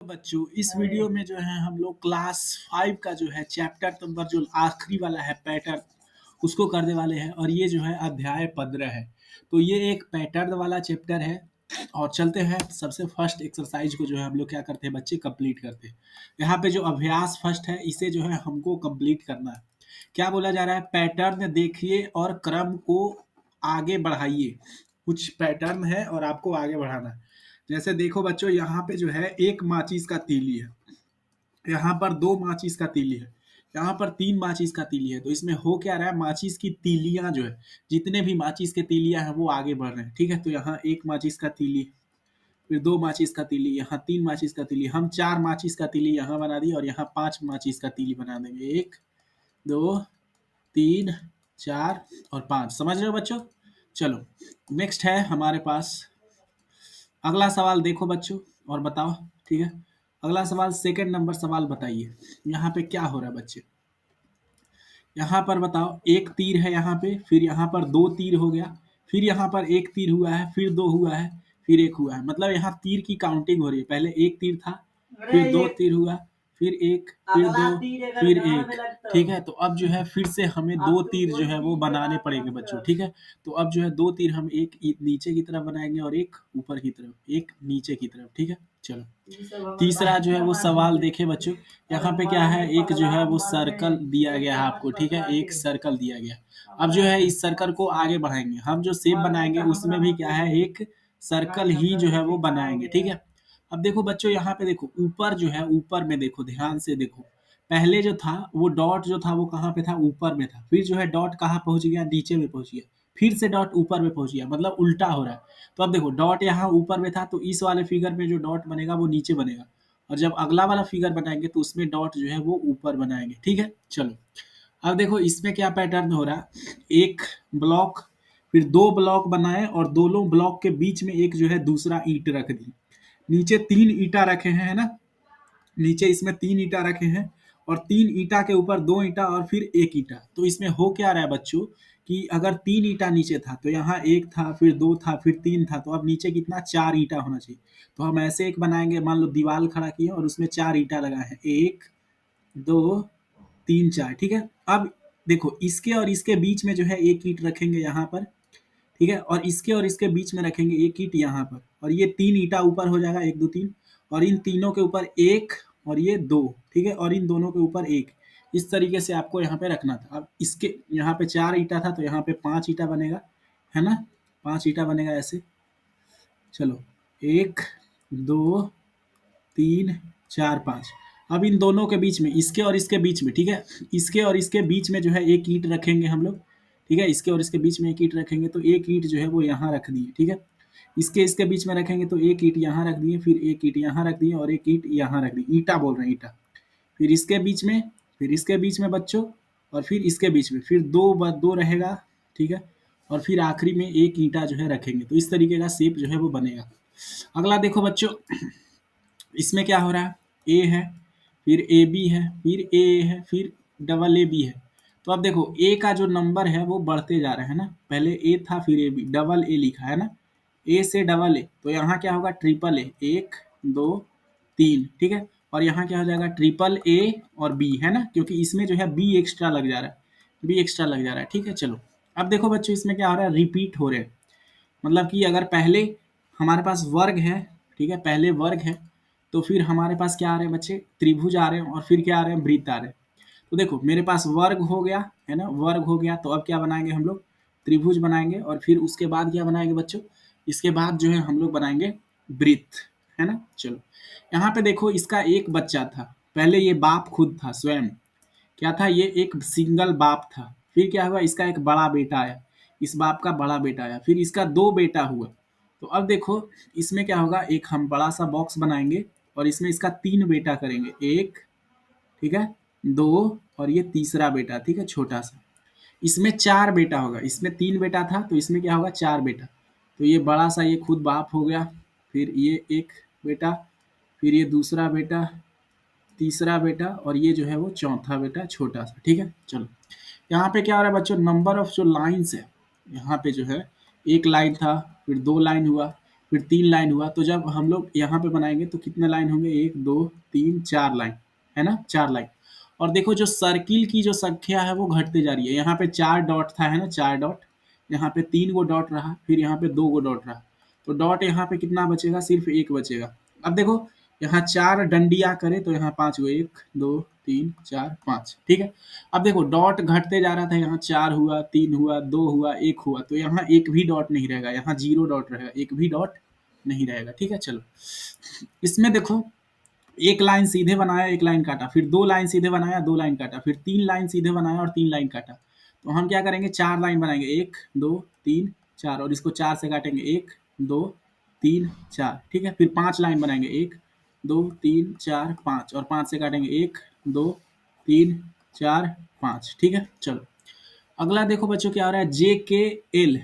बच्चों इस वीडियो में जो है हम लोग क्लास 5 का जो है चैप्टर नंबर जो आखिरी वाला है पैटर्न उसको करने वाले हैं और ये जो है अध्याय 15 है। तो ये एक पैटर्न वाला चैप्टर है और चलते हैं सबसे फर्स्ट एक्सरसाइज को जो है हम लोग क्या करते हैं बच्चे कंप्लीट करते हैं। यहाँ पे जो अभ्यास फर्स्ट है इसे जो है हमको कंप्लीट करना है। क्या बोला जा रहा है, पैटर्न देखिए और क्रम को आगे बढ़ाइए। कुछ पैटर्न है और आपको आगे बढ़ाना है। जैसे देखो बच्चों, यहाँ पे जो है एक माचिस का तीली है, यहाँ पर दो माचिस का तीली है, यहाँ पर तीन माचिस का तीली है। तो इसमें हो क्या रहा है, माचिस की तीलियां जो है, जितने भी माचिस के तीलियां हैं वो आगे बढ़ रहे हैं। ठीक है, तो यहाँ एक माचिस का तीली, फिर दो माचिस का तीली, यहाँ तीन माचिस का तीली, हम चार माचिस का तीली यहाँ बना दी और यहाँ पांच माचिस का तीली बना देंगे। एक, दो, तीन, चार और पांच। समझ रहे हो बच्चों? चलो नेक्स्ट है हमारे पास अगला सवाल। देखो बच्चों और बताओ। ठीक है, अगला सवाल सेकंड नंबर सवाल बताइए। यहाँ पे क्या हो रहा है बच्चे, यहाँ पर बताओ एक तीर है यहाँ पे, फिर यहाँ पर दो तीर हो गया, फिर यहाँ पर एक तीर हुआ है, फिर दो हुआ है, फिर एक हुआ है। मतलब यहाँ तीर की काउंटिंग हो रही है। पहले एक तीर था, फिर दो तीर हुआ, फिर एक, फिर दो, फिर एक। ठीक है, तो अब जो है फिर से हमें दो तीर जो है वो बनाने पड़ेंगे बच्चों। ठीक है, तो अब जो है दो तीर हम एक नीचे की तरफ बनाएंगे और एक ऊपर की तरफ, एक नीचे की तरफ। ठीक है, चलो तीसरा जो है वो सवाल देखे बच्चों। यहाँ पे क्या है, एक जो है वो सर्कल दिया गया है आपको। ठीक है, एक सर्कल दिया गया। अब जो है इस सर्कल को आगे बढ़ाएंगे, हम जो शेप बनाएंगे उसमें भी क्या है, एक सर्कल ही जो है वो बनाएंगे। ठीक है, अब देखो बच्चों, यहाँ पे देखो ऊपर जो है, ऊपर में देखो, ध्यान से देखो। पहले जो था वो डॉट जो था वो कहाँ पे था, ऊपर में था। फिर जो है डॉट कहाँ पहुंच गया, नीचे में पहुंच गया। फिर से डॉट ऊपर में पहुंच गया, मतलब उल्टा हो रहा है। तो अब देखो डॉट यहाँ ऊपर में था, तो इस वाले फिगर में जो डॉट बनेगा वो नीचे बनेगा, और जब अगला वाला फिगर बनाएंगे तो उसमें डॉट जो है वो ऊपर बनाएंगे। ठीक है, चलो अब देखो इसमें क्या पैटर्न हो रहा है, एक ब्लॉक, फिर दो ब्लॉक बनाए और दोनों ब्लॉक के बीच में एक जो है दूसरा ईंट रख दी। नीचे तीन ईंटा रखे हैं, है ना, नीचे इसमें तीन ईंटा रखे हैं और तीन ईंटा के ऊपर दो ईंटा और फिर एक ईंटा। तो इसमें हो क्या रहा है बच्चों कि अगर तीन ईंटा नीचे था तो यहाँ एक था, फिर दो था, फिर तीन था, तो अब नीचे कितना, चार ईंटा होना चाहिए। तो हम ऐसे एक बनाएंगे, मान लो दीवार खड़ा किए और उसमें चार ईंटा लगाए हैं, एक, दो, तीन, चार। ठीक है, अब देखो इसके और इसके बीच में जो है एक ईंट रखेंगे यहाँ पर। ठीक है, और इसके और इसके बीच में रखेंगे एक ईंट यहाँ पर, और ये तीन ईंटा ऊपर हो जाएगा, एक, दो, तीन, और इन तीनों के ऊपर एक और ये दो। ठीक है, और इन दोनों के ऊपर एक। इस तरीके से आपको यहाँ पे रखना था। अब इसके यहाँ पे चार ईंटा था तो यहाँ पे पांच ईंटा बनेगा, है ना, पांच ईंटा बनेगा ऐसे। चलो एक, दो, तीन, चार, पाँच। अब इन दोनों के बीच में, इसके और इसके बीच में, ठीक है, इसके और इसके बीच में जो है एक ईंट रखेंगे हम लोग। ठीक है, इसके और इसके बीच में एक ईंट रखेंगे, तो एक ईंट जो है वो यहाँ रख दिए। ठीक है, इसके इसके बीच में रखेंगे तो एक ईंट यहाँ रख दिए, फिर एक ईंट यहाँ रख दिए और एक ईंट यहाँ रख दी। ईंटा बोल रहे हैं, ईंटा। फिर इसके बीच में, फिर इसके बीच में बच्चों, और फिर इसके बीच में, फिर दो रहेगा। ठीक है, और फिर आखिरी में एक ईंटा जो है रखेंगे। तो इस तरीके का शेप जो है वो बनेगा। अगला देखो बच्चों, इसमें क्या हो रहा है, ए है, फिर ए बी है, फिर ए है, फिर डबल ए बी है। तो अब देखो ए का जो नंबर है वो बढ़ते जा रहा है ना, पहले ए था फिर ए बी, डबल ए लिखा है ना, ए से डबल ए, तो यहाँ क्या होगा, ट्रिपल ए, एक, दो, तीन। ठीक है, और यहाँ क्या हो जाएगा, ट्रिपल ए और बी, है ना, क्योंकि इसमें जो है बी एक्स्ट्रा लग जा रहा है, बी एक्स्ट्रा लग जा रहा है। ठीक है, चलो अब देखो बच्चों इसमें क्या हो रहा है, रिपीट हो रहे हैं। मतलब कि अगर पहले हमारे पास वर्ग है, ठीक है, पहले वर्ग है, तो फिर हमारे पास क्या आ रहे हैं बच्चे, त्रिभुज आ रहे हैं, और फिर क्या आ रहे हैं, वृत्त आ रहे हैं। तो देखो मेरे पास वर्ग हो गया, है ना, वर्ग हो गया, तो अब क्या बनाएंगे हम लोग, त्रिभुज बनाएंगे, और फिर उसके बाद क्या बनाएंगे बच्चों, इसके बाद जो है हम लोग बनाएंगे वृत्त, है ना। चलो यहाँ पे देखो इसका एक बच्चा था, पहले ये बाप खुद था स्वयं, क्या था, ये एक सिंगल बाप था। फिर क्या हुआ, इसका एक बड़ा बेटा आया, इस बाप का बड़ा बेटा आया, फिर इसका दो बेटा हुआ। तो अब देखो इसमें क्या होगा, एक हम बड़ा सा बॉक्स बनाएंगे और इसमें इसका तीन बेटा करेंगे, एक, ठीक है, दो, और ये तीसरा बेटा, ठीक है, छोटा सा। इसमें चार बेटा होगा, इसमें तीन बेटा था तो इसमें क्या होगा, चार बेटा। तो ये बड़ा सा ये खुद बाप हो गया, फिर ये एक बेटा, फिर ये दूसरा बेटा, तीसरा बेटा, और ये जो है वो चौथा बेटा छोटा सा। ठीक है, चलो यहाँ पे क्या हो रहा है बच्चों, नंबर ऑफ जो लाइन्स है, यहाँ पे जो है एक लाइन था, फिर दो लाइन हुआ, फिर 3 लाइन हुआ, तो जब हम लोग यहाँ पे बनाएँगे तो कितने लाइन होंगे? 1, 2, 3, 4 लाइन, है ना? 4 लाइन। और देखो जो सर्किल की जो संख्या है वो घटती जा रही है। यहाँ पे 4 डॉट था, है ना? 4 डॉट, यहाँ पे 3 गो डॉट रहा, फिर यहाँ पे 2 गो डॉट रहा। तो डॉट यहाँ पे कितना बचेगा? सिर्फ़ 1 बचेगा। अब देखो यहाँ 4 डंडियाँ करें तो यहाँ 5 गो, 1, 2, 3, 4, 5, ठीक है? अब देखो डॉट घटते जा रहा था, यहाँ 4 हुआ, 3 हुआ, 2 हुआ, 1 हुआ, तो यहाँ एक भी डॉट नहीं रहेगा, यहाँ 0 डॉट रहेगा, एक भी डॉट नहीं रहेगा, ठीक है? चलो, इसमें देखो एक लाइन सीधे बनाया, एक लाइन काटा, फिर 2 लाइन सीधे बनाया, 2 लाइन काटा, फिर 3 लाइन सीधे बनाया और 3 लाइन काटा। तो हम क्या करेंगे? 4 लाइन बनाएँगे, 1, 2, 3, 4 और इसको 4 से काटेंगे, 1, 2, 3, 4, ठीक है? फिर 5 लाइन बनाएँगे, 1, 2, 3, 4, 5 और 5 से काटेंगे, 1, 2, 3, 4, 5, ठीक है? चलो, अगला देखो बच्चों क्या हो रहा है? जे K L,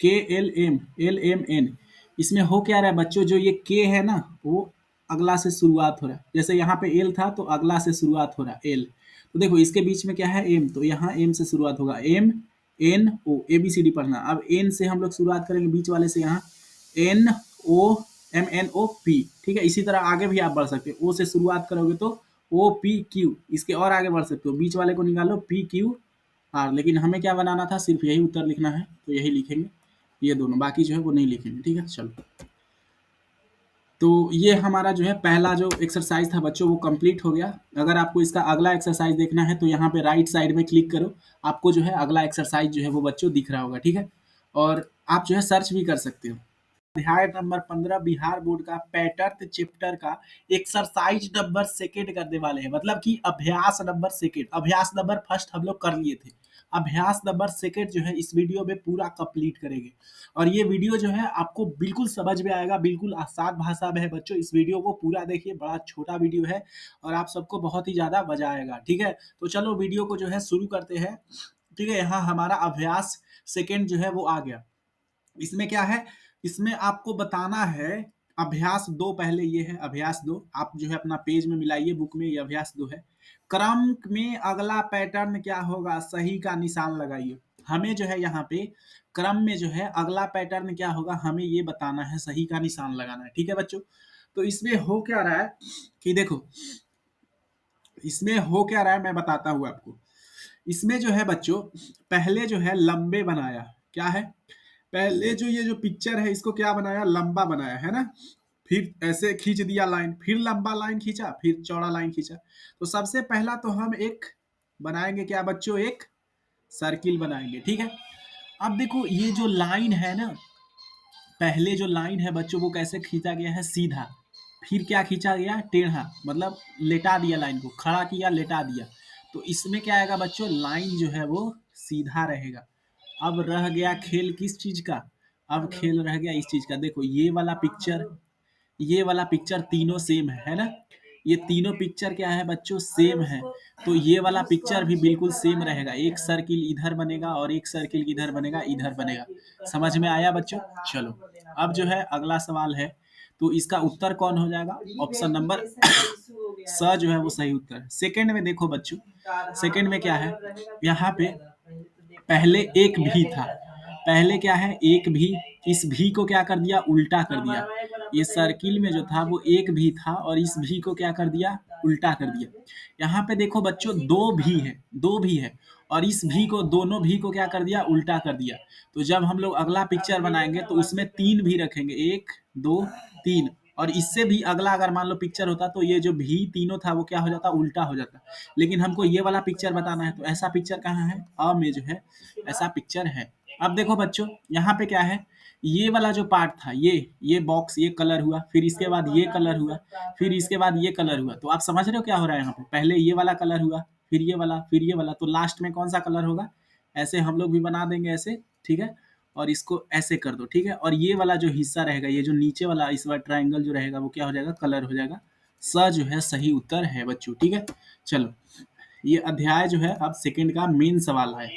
K L M, L M N. इसमें हो क्या रहा है बच्चों? जो ये के है ना, वो अगला से शुरुआत हो रहा है। जैसे यहाँ पे एल था तो अगला से शुरुआत हो रहा है एल। तो देखो इसके बीच में क्या है? एम, तो यहाँ एम से शुरुआत होगा, M N O, A B C D पढ़ना। अब एन से हम लोग शुरुआत करेंगे, बीच वाले से यहाँ N O, M N O P, ठीक है? इसी तरह आगे भी आप बढ़ सकते हो, ओ से शुरुआत करोगे तो ओ पी क्यू, इसके और आगे बढ़ सकते हो, बीच वाले को निकालो पी क्यू आर। लेकिन हमें क्या बनाना था? सिर्फ यही उत्तर लिखना है, तो यही लिखेंगे, ये दोनों, बाकी जो है वो नहीं लिखेंगे, ठीक है? चलो, तो ये हमारा जो है पहला जो एक्सरसाइज था बच्चों वो कंप्लीट हो गया। अगर आपको इसका अगला एक्सरसाइज देखना है तो यहाँ पे राइट साइड में क्लिक करो, आपको जो है अगला एक्सरसाइज जो है वो बच्चों दिख रहा होगा, ठीक है? और आप जो है सर्च भी कर सकते हो। अध्याय नंबर 15 बिहार बोर्ड का पैटर्न चैप्टर का एक्सरसाइज नंबर सेकंड करने वाले हैं, मतलब कि अभ्यास नंबर सेकंड। अभ्यास नंबर फर्स्ट हम लोग कर लिए थे, अभ्यास नंबर सेकंड जो है इस वीडियो में पूरा कंप्लीट करेंगे। और ये वीडियो जो है आपको बिल्कुल समझ में आएगा, बिल्कुल आसान भाषा में है बच्चों। इस वीडियो को पूरा देखिए, बड़ा छोटा वीडियो है और आप सबको बहुत ही ज़्यादा मजा आएगा, ठीक है? तो चलो वीडियो को जो है शुरू करते हैं, ठीक है? यहाँ हमारा अभ्यास सेकंड जो है वो आ गया। इसमें क्या है? इसमें आपको बताना है अभ्यास 2, पहले ये है अभ्यास 2, आप जो है अपना पेज में मिलाइए बुक में, ये अभ्यास 2 है। क्रम में अगला पैटर्न क्या होगा? सही का निशान लगाइए। हमें जो है यहाँ पे क्रम में जो है अगला पैटर्न क्या होगा हमें ये बताना है, सही का निशान लगाना है, ठीक है बच्चों? तो इसमें हो क्या रहा है कि देखो, इसमें हो क्या रहा है मैं बताता हूँ आपको। इसमें जो है बच्चों पहले जो है लंबे बनाया, क्या है? पहले जो ये जो पिक्चर है इसको क्या बनाया? लंबा बनाया, है ना? फिर ऐसे खींच दिया लाइन, फिर लंबा लाइन खींचा, फिर चौड़ा लाइन खींचा। तो सबसे पहला तो हम एक बनाएंगे क्या बच्चों? एक सर्किल बनाएंगे, ठीक है? अब देखो ये जो लाइन है ना, पहले जो लाइन है बच्चों वो कैसे खींचा गया है? सीधा। फिर क्या खींचा गया? टेढ़ा, मतलब लेटा दिया लाइन को, खड़ा किया, लेटा दिया। तो इसमें क्या आएगा बच्चों? लाइन जो है वो सीधा रहेगा। अब रह गया खेल किस चीज का? अब खेल रह गया इस चीज का। देखो ये वाला पिक्चर, ये वाला पिक्चर तीनों सेम है ना? ये तीनों पिक्चर क्या है बच्चों? सेम है। तो ये वाला पिक्चर भी बिल्कुल सेम रहेगा, एक सर्किल इधर बनेगा और एक सर्किल इधर बनेगा, इधर बनेगा। समझ में आया बच्चों? चलो, अब जो है अगला सवाल है, तो इसका उत्तर कौन हो जाएगा? ऑप्शन नंबर स जो है वो सही उत्तर है। सेकंड में देखो बच्चों, सेकंड में क्या है? यहाँ पे पहले एक भी था, पहले क्या है? एक भी, इस भी को क्या कर दिया? उल्टा कर दिया। ये सर्किल में जो था वो एक भी था और इस भी को क्या कर दिया? उल्टा कर दिया। यहाँ पे देखो बच्चों दो भी है, दो भी है और इस भी को, दोनों भी को क्या कर दिया? उल्टा कर दिया। तो जब हम लोग अगला पिक्चर बनाएंगे तो उसमें 3 भी रखेंगे, 1, 2, 3। और इससे भी अगला अगर मान लो पिक्चर होता तो ये जो भी तीनों था वो क्या हो जाता? उल्टा हो जाता। लेकिन हमको ये वाला पिक्चर बताना है, तो ऐसा पिक्चर कहाँ है? अ में जो है ऐसा पिक्चर है। अब देखो बच्चों यहाँ पे क्या है? ये वाला जो पार्ट था, ये बॉक्स, ये कलर हुआ, फिर इसके बाद ये कलर हुआ, फिर इसके बाद ये कलर हुआ। तो आप समझ रहे हो क्या हो रहा है यहाँ पे? पहले ये वाला कलर हुआ, फिर ये वाला, फिर ये वाला, तो लास्ट में कौन सा कलर होगा? ऐसे हम लोग भी बना देंगे ऐसे, ठीक है? और इसको ऐसे कर दो, ठीक है? और ये वाला जो हिस्सा रहेगा, ये जो नीचे वाला इस बार ट्रायंगल जो रहेगा वो क्या हो जाएगा? कलर हो जाएगा। स जो है सही उत्तर है बच्चों, ठीक है? चलो, ये अध्याय जो है अब सेकंड का मेन सवाल है।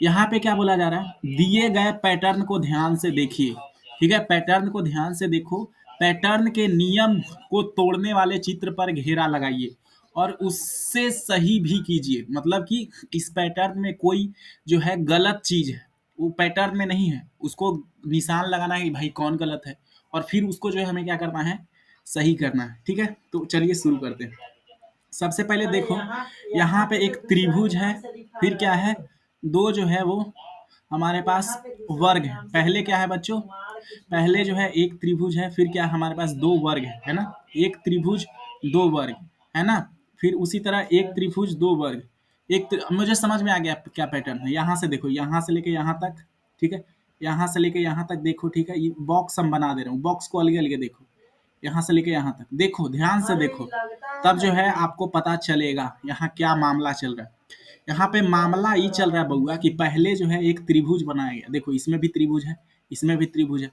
यहाँ पे क्या बोला जा रहा है? दिए गए पैटर्न को ध्यान से देखिए, ठीक है? पैटर्न को ध्यान से देखो, पैटर्न के नियम को तोड़ने वाले चित्र पर घेरा लगाइए और उससे सही भी कीजिए। मतलब कि इस पैटर्न में कोई जो है गलत चीज है वो पैटर्न में नहीं है, उसको निशान लगाना है कि भाई कौन गलत है, और फिर उसको जो है हमें क्या करना है, सही करना है। ठीक है, तो चलिए शुरू करते हैं। सबसे पहले देखो यहाँ पे एक त्रिभुज है, फिर क्या है, दो जो है वो हमारे पास वर्ग है। पहले क्या है बच्चों, पहले जो है एक त्रिभुज है, फिर क्या है हमारे पास दो वर्ग है ना, एक त्रिभुज दो वर्ग है ना। फिर उसी तरह एक त्रिभुज दो वर्ग, मुझे समझ में आ गया क्या पैटर्न है। यहाँ से देखो, यहाँ से लेके यहाँ तक, ठीक है, यहाँ से लेके यहाँ तक देखो, ठीक है, ये बॉक्स हम बना दे रहे हूँ, बॉक्स को अलग अलग देखो, यहाँ से लेके यहाँ तक देखो, ध्यान से देखो, तब जो है आपको पता चलेगा यहाँ क्या मामला चल रहा है। यहाँ पे मामला ये चल रहा है बउआ कि पहले जो है एक त्रिभुज बनाया गया, देखो इसमें भी त्रिभुज है, इसमें भी त्रिभुज है।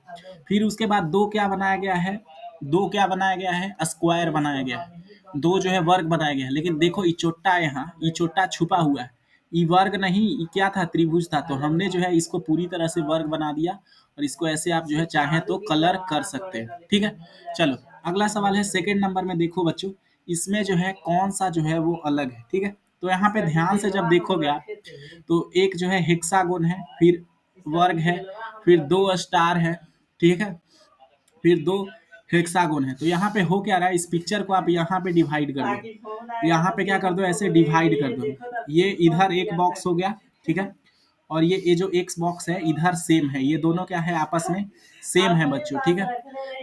फिर उसके बाद दो क्या बनाया गया है, दो क्या बनाया गया है, स्क्वायर बनाया गया है, दो जो है वर्ग बनाया गया है। लेकिन देखो ये चोट्टा, यहाँ ये चोट्टा छुपा हुआ है, ये वर्ग नहीं, ये क्या था, त्रिभुज था। तो हमने जो है इसको पूरी तरह से वर्ग बना दिया, और इसको ऐसे आप जो है चाहें तो कलर कर सकते हैं। ठीक है, चलो अगला सवाल है सेकंड नंबर में। देखो बच्चों, इसमें जो है कौन सा जो है वो अलग है। ठीक है, तो यहाँ पे ध्यान से जब देखोगे आप, तो एक जो है हेक्सागोन है, फिर वर्ग है, फिर दो स्टार है, ठीक है, फिर दो हेक्सागोन है। तो यहाँ पे हो क्या रहा है, इस पिक्चर को आप यहाँ पे डिवाइड कर दो, यहाँ पे क्या कर दो, ऐसे डिवाइड कर दो। ये इधर एक बॉक्स हो गया, ठीक है, और ये जो एक्स बॉक्स है इधर सेम है, ये दोनों क्या है आपस में सेम है बच्चों। ठीक है,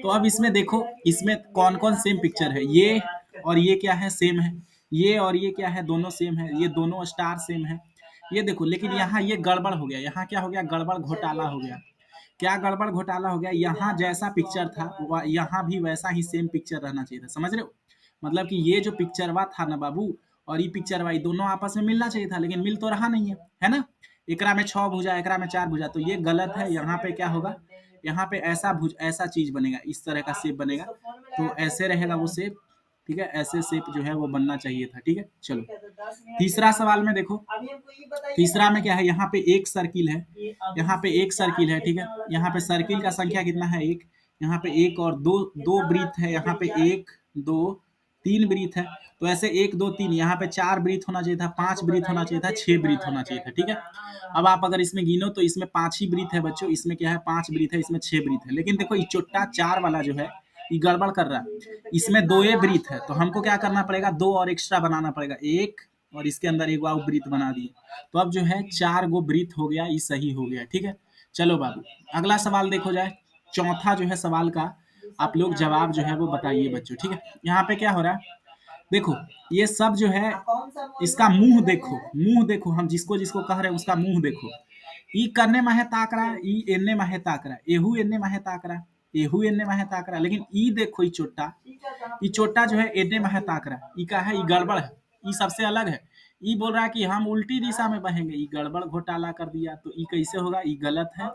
तो अब इसमें देखो, इसमें कौन कौन सेम पिक्चर है, ये और ये क्या है, सेम है, ये और ये क्या है, दोनों सेम है, ये दोनों स्टार सेम है, ये देखो। लेकिन यहाँ ये गड़बड़ हो गया, यहाँ क्या हो गया, गड़बड़ घोटाला हो गया। क्या गड़बड़ घोटाला हो गया, यहाँ जैसा पिक्चर था यहाँ भी वैसा ही सेम पिक्चर रहना चाहिए था, समझ रहे हो। मतलब कि ये जो पिक्चरवा था ना बाबू, और ये पिक्चरवा, ये दोनों आपस में मिलना चाहिए था, लेकिन मिल तो रहा नहीं है ना। एकरा में 6 भुजा, एकरा में 4 भुजा, तो ये गलत है। यहाँ पे क्या होगा, यहाँ पे ऐसा चीज बनेगा, इस तरह का शेप बनेगा, तो ऐसे रहेगा वो शेप। ठीक है, ऐसे शेप जो है वो बनना चाहिए था। ठीक है, चलो तीसरा सवाल में देखो, तीसरा में क्या है, यहाँ पे एक सर्किल है, यहाँ पे एक सर्किल है, ठीक है, यहाँ पे सर्किल का संख्या कितना है, एक, यहाँ पे एक और दो, दो वृत्त है, यहाँ पे एक दो तीन वृत्त है। तो ऐसे एक दो तीन, यहाँ पे 4 वृत्त होना चाहिए था, 5 वृत्त होना चाहिए था, 6 वृत्त होना चाहिए था। ठीक है, अब आप अगर इसमें गिनो तो इसमें 5 ही वृत्त है बच्चों, इसमें क्या है 5 वृत्त है, इसमें 6 वृत्त है। लेकिन देखो ये चोट्टा 4 वाला जो है ये गड़बड़ कर रहा है, इसमें 2 वृत्त है, तो हमको क्या करना पड़ेगा, 2 और एक्स्ट्रा बनाना पड़ेगा, एक और इसके अंदर एक और वृत्त बना दिए, तो अब जो है 4 गो वृत्त हो गया, ये सही हो गया। ठीक है, चलो बाबू अगला सवाल देखो जाए, चौथा जो है सवाल का आप लोग जवाब जो है वो बताइए बच्चों। ठीक है, यहाँ पे क्या हो रहा है, देखो ये सब जो है, इसका मुंह देखो, मुंह देखो, हम जिसको जिसको कह रहे हैं उसका मुंह देखो। ई करने माहे ताक रहा है, ई एन्ने माहे ताक रहा है, एहू एन्ने माहे ताक रहा है, एहू एन्ने माहे ताक रहा है। लेकिन ई देखो, ई चोट्टा जो है एन्ने माहे ताक रहा है, ई का है, ई गड़बड़ है, ई सबसे अलग है। ई बोल रहा है कि हम उल्टी दिशा में बहेंगे, ई गड़बड़ घोटाला कर दिया, तो ई कैसे होगा, ई गलत है।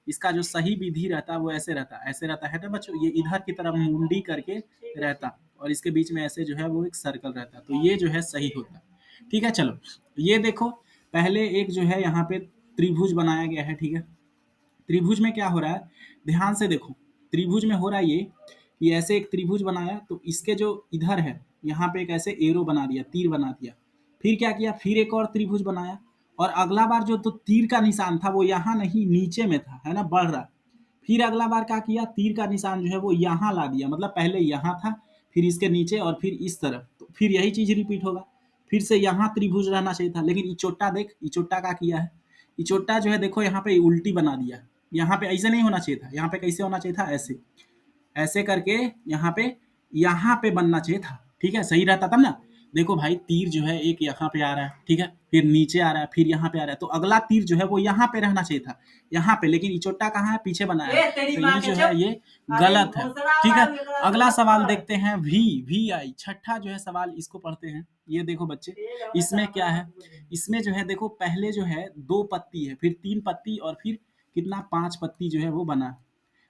इसका जो सही विधि रहता है वो ऐसे रहता है, ऐसे रहता है ना बच्चों, ये इधर की तरफ मुंडी करके रहता, और इसके बीच में ऐसे जो है वो एक सर्कल रहता, तो ये जो है सही होता। ठीक है, चलो ये देखो, पहले एक जो है यहाँ पे त्रिभुज बनाया गया है। ठीक है, त्रिभुज में क्या हो रहा है, ध्यान से देखो, त्रिभुज में हो रहा है ये कि ऐसे एक त्रिभुज बनाया, तो इसके जो इधर है यहाँ पे एक ऐसे एरो बना दिया, तीर बना दिया, फिर क्या किया, फिर एक और त्रिभुज बनाया, और अगला बार जो तो तीर का निशान था वो यहाँ नहीं नीचे में था, है ना, बढ़ रहा। फिर अगला बार क्या किया, तीर का निशान जो है वो यहाँ ला दिया, मतलब पहले यहाँ था, फिर इसके नीचे, और फिर इस तरफ, तो फिर यही चीज रिपीट होगा। फिर से यहाँ त्रिभुज रहना चाहिए था, लेकिन इचोट्टा देख, इचोट्टा क्या किया है, इचोट्टा जो है देखो यहाँ पे उल्टी बना दिया, यहाँ पे ऐसे नहीं होना चाहिए था, यहाँ पे कैसे होना चाहिए था, ऐसे, ऐसे करके यहाँ पे बनना चाहिए था। ठीक है, सही रहता तब ना। देखो भाई, तीर जो है एक यहाँ पे आ रहा है, ठीक है, फिर नीचे आ रहा है, फिर यहाँ पे आ रहा है, तो अगला तीर जो है वो यहाँ पे रहना चाहिए था, यहाँ पे, लेकिन इचोट्टा कहाँ है, पीछे बनाया है, तो ये जो है ये गलत है। ठीक है, अगला सवाल देखते हैं, वी आई, छठा जो है सवाल, इसको पढ़ते हैं। ये देखो बच्चे, इसमें क्या है, इसमें जो है देखो, पहले जो है 2 पत्ती है, फिर 3 पत्ती, और फिर कितना 5 पत्ती जो है वो बना।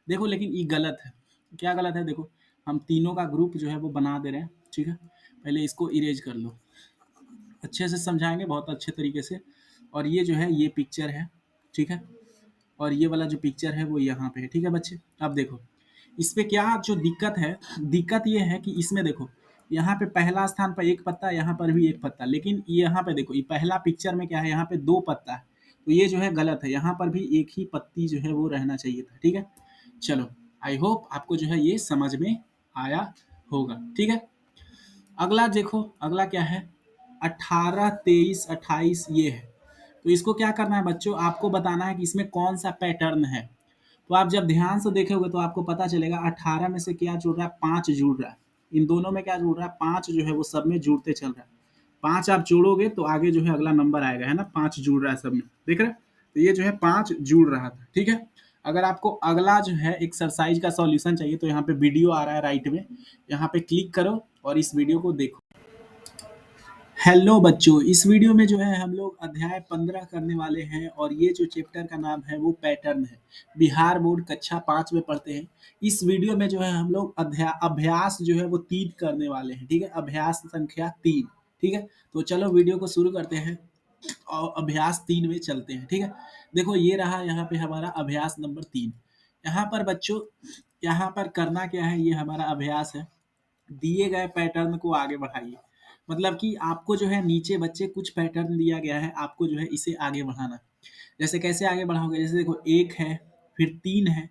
देखो लेकिन ये गलत है, क्या गलत है, देखो हम तीनों का ग्रुप जो है वो बना दे रहे हैं। ठीक है, पहले इसको इरेज कर लो, अच्छे से समझाएंगे बहुत अच्छे तरीके से। और ये जो है ये पिक्चर है, ठीक है, और ये वाला जो पिक्चर है वो यहाँ पे है। ठीक है बच्चे, अब देखो इस पे क्या जो दिक्कत है, दिक्कत ये है कि इसमें देखो, यहाँ पे पहला स्थान पर एक पत्ता, यहाँ पर भी एक पत्ता, लेकिन यहाँ पे देखो, ये पहला पिक्चर में क्या है, यहाँ पे 2 पत्ता है, तो ये जो है गलत है, यहाँ पर भी एक ही पत्ती जो है वो रहना चाहिए था। ठीक है, चलो आई होप आपको जो है ये समझ में आया होगा। ठीक है, अगला देखो, अगला क्या है, 18, 23, 28 ये है। तो इसको क्या करना है बच्चों, आपको बताना है कि इसमें कौन सा पैटर्न है। तो आप जब ध्यान से देखोगे तो आपको पता चलेगा 18 में से क्या जुड़ रहा है, 5 जुड़ रहा है। इन दोनों में क्या जुड़ रहा है, 5 जो है वो सब में जुड़ते चल रहा है। 5 आप जोड़ोगे तो आगे जो है अगला नंबर आएगा, है ना, 5 जुड़ रहा है सब में, देख रहे हैं? तो ये जो है 5 जुड़ रहा था। ठीक है, अगर आपको अगला जो है एक्सरसाइज का सॉल्यूशन चाहिए तो यहाँ पे वीडियो आ रहा है राइट में, यहाँ पे क्लिक करो और इस वीडियो को देखो। हेलो बच्चों, इस वीडियो में जो है हम लोग अध्याय 15 करने वाले हैं और ये जो चैप्टर का नाम है वो पैटर्न है। बिहार बोर्ड कक्षा 5 में पढ़ते हैं। इस वीडियो में जो है हम लोग अभ्यास जो है वो 3 करने वाले हैं। ठीक है, अभ्यास संख्या 3। ठीक है, तो चलो वीडियो को शुरू करते हैं और अभ्यास 3 में चलते हैं। ठीक है, देखो ये रहा यहाँ पे हमारा अभ्यास नंबर 3। यहाँ पर बच्चों, यहाँ पर करना क्या है, ये हमारा अभ्यास है। दिए गए पैटर्न को आगे बढ़ाइए। मतलब कि आपको जो है नीचे बच्चे कुछ पैटर्न दिया गया है, आपको जो है इसे आगे बढ़ाना है। जैसे कैसे आगे बढ़ाओगे, जैसे देखो 1 है, फिर 3 है,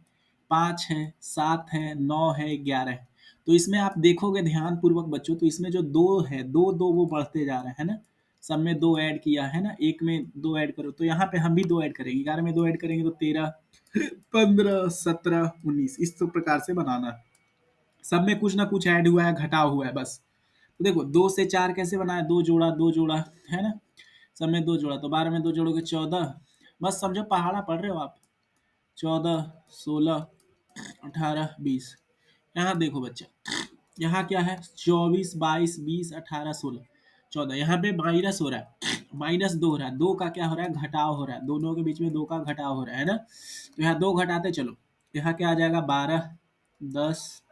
5 है, 7 है, 9 है, 11 है। तो इसमें आप देखोगे ध्यान पूर्वक बच्चों, तो इसमें जो 2 है, 2-2 वो बढ़ते जा रहे हैं, है ना? सब में 2 ऐड किया है ना, एक में 2 ऐड करो, तो यहाँ पे हम भी 2 ऐड करेंगे। 11 में 2 ऐड करेंगे तो 13, 15, 17, 19 इस तो प्रकार से बनाना है। सब में कुछ ना कुछ ऐड हुआ है, घटा हुआ है बस। तो देखो 2 से 4 कैसे बनाए, 2 जोड़ा 2 जोड़ा, है ना? सब में 2 जोड़ा, तो 12 में 2 जोड़ोगे 14। बस समझो पहाड़ा पढ़ रहे हो आप। 14, 16, 18, 20। यहाँ देखो बच्चा, यहाँ क्या है, 24, 22, 20, 18, 16, 14। यहाँ पे माइनस हो रहा है, -2 हो रहा है। 2 का क्या हो रहा है, घटाव हो रहा है। दोनों के बीच में 2 का घटाव हो रहा है ना? तो यहाँ 2 घटाते चलो, यहाँ क्या आ जाएगा, 12, 10,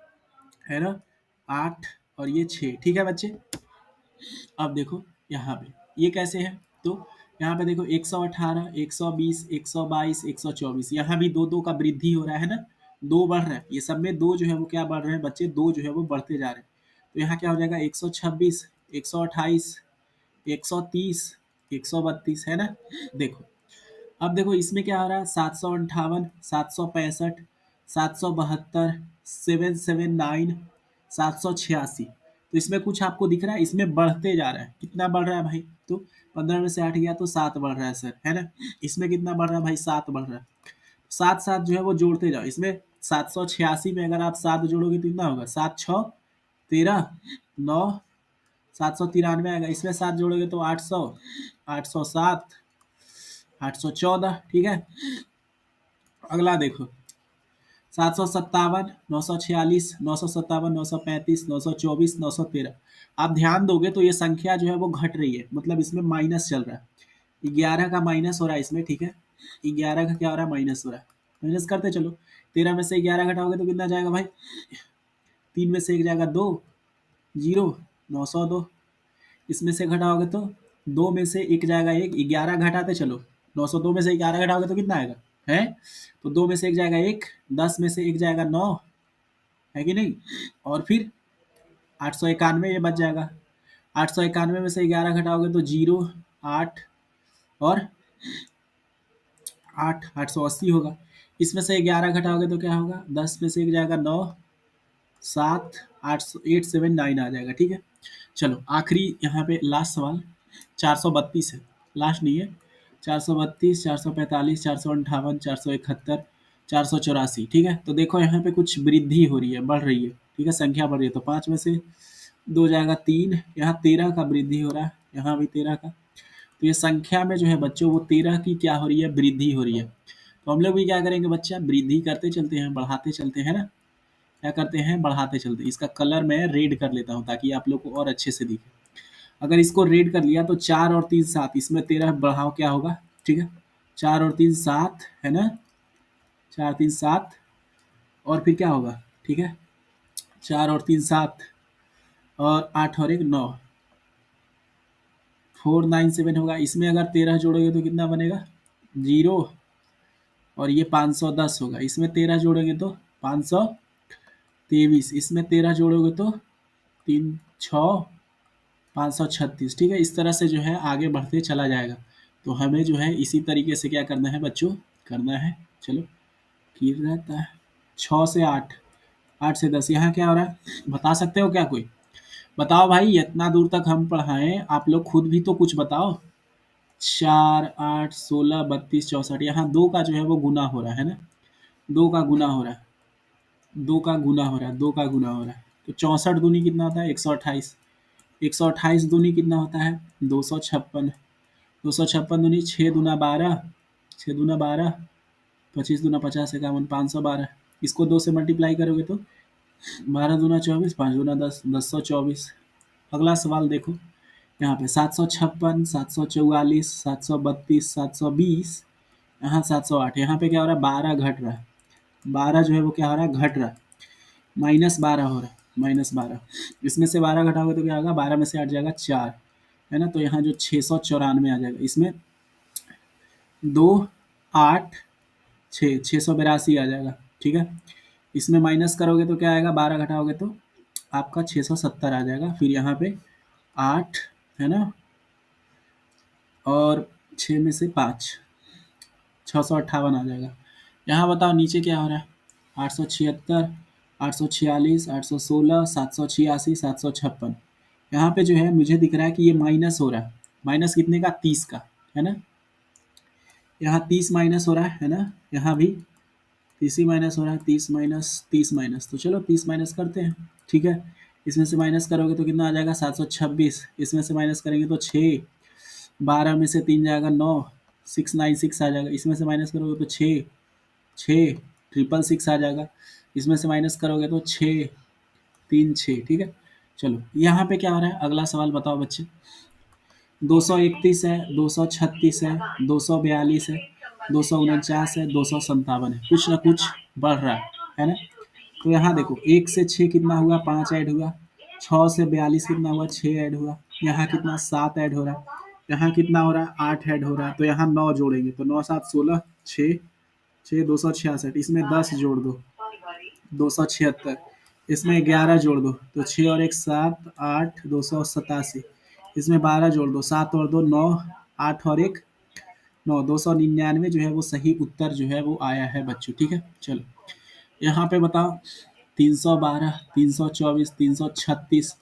है ना, 8 और ये 6। ठीक है बच्चे, अब देखो यहाँ पे ये कैसे है, तो यहाँ पे देखो 118, 120, 122, 124, यहाँ भी 2-2 का वृद्धि हो रहा है ना, 2 बढ़ रहा है। ये सब में 2 जो है वो क्या बढ़ रहे हैं बच्चे, 2 जो है वो बढ़ते जा रहे हैं। तो यहाँ क्या हो जाएगा, 126, 128, 130, 132, है ना? देखो, अब देखो इसमें क्या हो रहा है, 758, 765, 772, 779, 786। तो इसमें कुछ आपको दिख रहा है, इसमें बढ़ते जा रहा है। कितना बढ़ रहा है भाई, तो 15 में से 8 गया तो 7 बढ़ रहा है सर, है ना? इसमें कितना बढ़ रहा है भाई, 7 बढ़ रहा है। साथ साथ जो है वो जोड़ते जाओ। इसमें 786 में अगर आप 7 जोड़ोगे तो कितना होगा, 7 6 13, 9, 793 आएगा। इसमें 7 जोड़ोगे तो 800, 807, 814। ठीक है, अगला देखो, 757, 946, 957, 935, 924, 913। आप ध्यान दोगे तो ये संख्या जो है वो घट रही है, मतलब इसमें माइनस चल रहा है। 11 का माइनस हो रहा है इसमें। ठीक है, 11 का क्या हो रहा है, माइनस हो रहा है। माइनस करते चलो, 13 में से 11 घटाओगे तो कितना जाएगा भाई, 3 में से 1 जाएगा 2, 0, 902। इसमें से घटाओगे तो 2 में से 1 जाएगा 1, 11 घटाते चलो, 902 में से 11 घटाओगे तो कितना आएगा, है? तो 2 में से 1 जाएगा 1, 10 में से 1 जाएगा 9, है कि नहीं? और फिर 891 ये बच जाएगा। 891 में से 11 घटाओगे तो 0, 8 और 8, 880 होगा। इसमें से 11 घटाओगे तो क्या होगा, 10 में से 1 जाएगा 9, 7, 879 आ जाएगा। ठीक है, चलो आखिरी यहाँ पे लास्ट सवाल 432 है, लास्ट नहीं है। 432, 445, 458, 471, 484। ठीक है, तो देखो यहाँ पे कुछ वृद्धि हो रही है, बढ़ रही है। ठीक है, संख्या बढ़ रही है, तो 5 में से 2 जाएगा 3, यहाँ 13 का वृद्धि हो रहा है, यहाँ भी 13 का। तो ये संख्या में जो है बच्चों वो 13 की क्या हो रही है, वृद्धि हो रही है। तो हम लोग भी क्या करेंगे बच्चा, वृद्धि करते चलते हैं, बढ़ाते चलते हैं ना, क्या करते हैं, बढ़ाते चलते हैं। इसका कलर मैं रेड कर लेता हूँ ताकि आप लोग को और अच्छे से दिखे। अगर इसको रेड कर लिया तो 4 और 3 7, इसमें 13 बढ़ाओ क्या होगा, ठीक है, 4 और 3 7, है ना, 4 3 7, और फिर क्या होगा, ठीक है, 4 और 3 7, और 8 और 1 9, 497 होगा। इसमें अगर 13 जोड़ोगे तो कितना बनेगा, 0, और ये 510 होगा। इसमें 13 जोड़ेंगे तो 523, इसमें 13 जोड़ोगे तो 3 6, 536। ठीक है, इस तरह से जो है आगे बढ़ते चला जाएगा। तो हमें जो है इसी तरीके से क्या करना है बच्चों, करना है। चलो, क्लियर रहता है। 6 से 8, 8 से 10, यहाँ क्या हो रहा है बता सकते हो क्या कोई? बताओ भाई, इतना दूर तक हम पढ़ाएं, आप लोग खुद भी तो कुछ बताओ। 4, 8, 16, 32, 64, यहाँ दो का जो है वो गुना हो रहा है ना, दो का गुना हो रहा है, दो का गुना हो रहा है, दो का गुना हो रहा है। तो 64 दूनी कितना होता है? 128। 128 दूनी कितना होता है? 256। 256 दूनी 6 दूना 12, 6 दूना 12, 25 दूना 50, 51, 512। इसको 2 से मल्टीप्लाई करोगे तो 12 दूना 24, 5 दूना 10, 1024। अगला सवाल देखो, यहाँ पे 756, 744, 732, 720, यहाँ 708। यहाँ पे क्या हो रहा है? 12 घट रहा है, 12 जो है वो क्या हो रहा है? घट रहा है, -12 हो रहा है, -12। इसमें से 12 घटाओगे तो क्या होगा? 12 में से हट जाएगा 4, है ना? तो यहाँ जो 694 आ जाएगा, इसमें 2, 8, 6, 682 आ जाएगा, ठीक है? इसमें माइनस करोगे तो क्या आएगा? 12 घटाओगे तो आपका 670 आ जाएगा। फिर यहाँ पे 8, है ना? और 6 में से 5, 658 आ जाएगा। यहाँ बताओ नीचे क्या हो रहा है? 876, 846, 816, 786, 756। यहाँ पे जो है मुझे दिख रहा है कि ये माइनस हो रहा है। माइनस कितने का? 30 का, है ना? यहाँ 30 माइनस हो रहा है ना? यहाँ भी 30 ही माइनस हो रहा है, 30 माइनस, 30 माइनस। तो चलो 30 माइनस करते हैं, ठीक है? इसमें से माइनस करोगे तो कितना आ जाएगा? 726। इसमें से माइनस करेंगे तो 6, 12 में से 3 जाएगा 9, 696 आ जाएगा। इसमें से माइनस करोगे तो 6, 6, 666 आ जाएगा। इसमें से माइनस करोगे तो 6, 3, 6, ठीक है? चलो यहाँ पे क्या हो रहा है? अगला सवाल बताओ बच्चे। 231 है, 236 है, 242 है, 249 है, 257 है। कुछ ना कुछ बढ़ रहा है ना? तो यहाँ देखो, 1 से 6 कितना हुआ? 5 ऐड हुआ। 6 से 42 कितना हुआ? 6 ऐड हुआ। यहाँ कितना? 7 ऐड हो रहा है। यहाँ कितना हो रहा है? 8 ऐड हो रहा है। तो यहाँ 9 जोड़ेंगे तो 9, 7, 16, 6, 6, 266। इसमें 10 जोड़ दो, 276। इसमें 11 जोड़ दो तो 6 और 1, 7, 8, 287। इसमें 12 जोड़ दो, 7 और 2, 9, 8 और 1, 9, 299 जो है वो सही उत्तर जो है वो आया है बच्चों, ठीक है? चलो यहाँ पे बताओ, 312, 324, 336।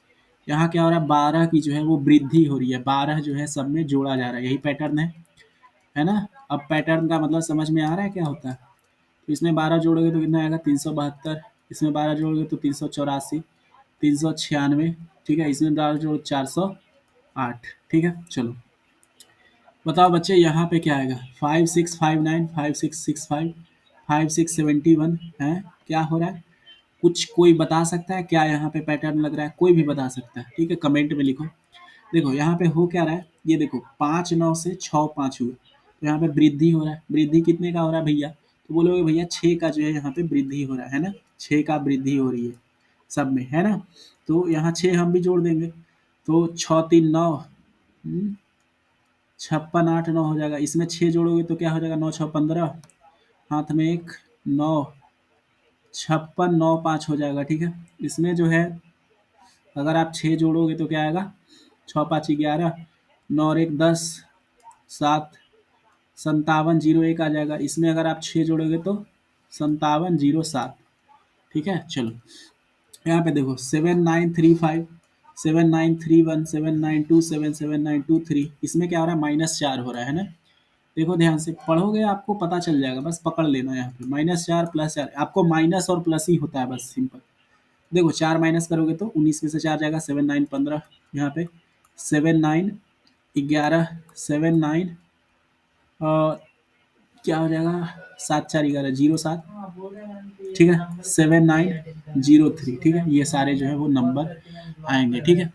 यहाँ क्या हो रहा है? 12 की जो है वो वृद्धि हो रही है, 12 जो है सब में जोड़ा जा रहा है, यही पैटर्न है ना? अब पैटर्न का मतलब समझ में आ रहा है क्या होता है? तो इसमें 12 जोड़ोगे तो कितना आएगा? 372। इसमें 12 जोड़ोगे तो 384, 396, ठीक है? इसमें 12 जोड़ो 408, ठीक है? चलो बताओ बच्चे, यहाँ पे क्या आएगा? 5659, 5665, 5671 है। क्या हो रहा है? कुछ कोई बता सकता है क्या यहाँ पे पैटर्न लग रहा है? कोई भी बता सकता है, ठीक है? कमेंट में लिखो। देखो यहाँ पे हो क्या रहा है, ये देखो 5 9 से 6 5 हुआ, तो यहाँ पे वृद्धि हो रहा है। वृद्धि कितने का हो रहा है भैया? तो बोलोगे भैया 6 का जो है यहाँ पे वृद्धि हो रहा है ना? 6 का वृद्धि हो रही है सब में, है ना? तो यहाँ 6 हम भी जोड़ देंगे तो 6 3 9, 56 8 9 हो जाएगा। इसमें 6 जोड़ोगे तो क्या हो जाएगा? 9 6 15, हाथ में 1, 9, 56 9 5 हो जाएगा, ठीक है? इसमें जो है अगर आप 6 जोड़ोगे तो क्या आएगा? 6 5 11, 9 और 1 10, 7 57 0 1 आ जाएगा। इसमें अगर आप 6 जोड़ोगे तो 57 0 7, ठीक है? चलो यहाँ पे देखो 7935, 7931, 7927, 7923। इसमें क्या हो रहा है? -4 हो रहा है ना? देखो ध्यान से पढ़ोगे आपको पता चल जाएगा, बस पकड़ लेना। यहाँ पे -4 +4, आपको माइनस और प्लस ही होता है, बस सिंपल। देखो 4 माइनस करोगे तो 19 में से 4 जाएगा, 7 9 15। यहाँ पे 7 9 11, 7 9 क्या हो जाएगा? 7 4 11 0 7, ठीक है? 7 9 0 3, ठीक है? ये सारे जो है वो नंबर आएंगे, ठीक है?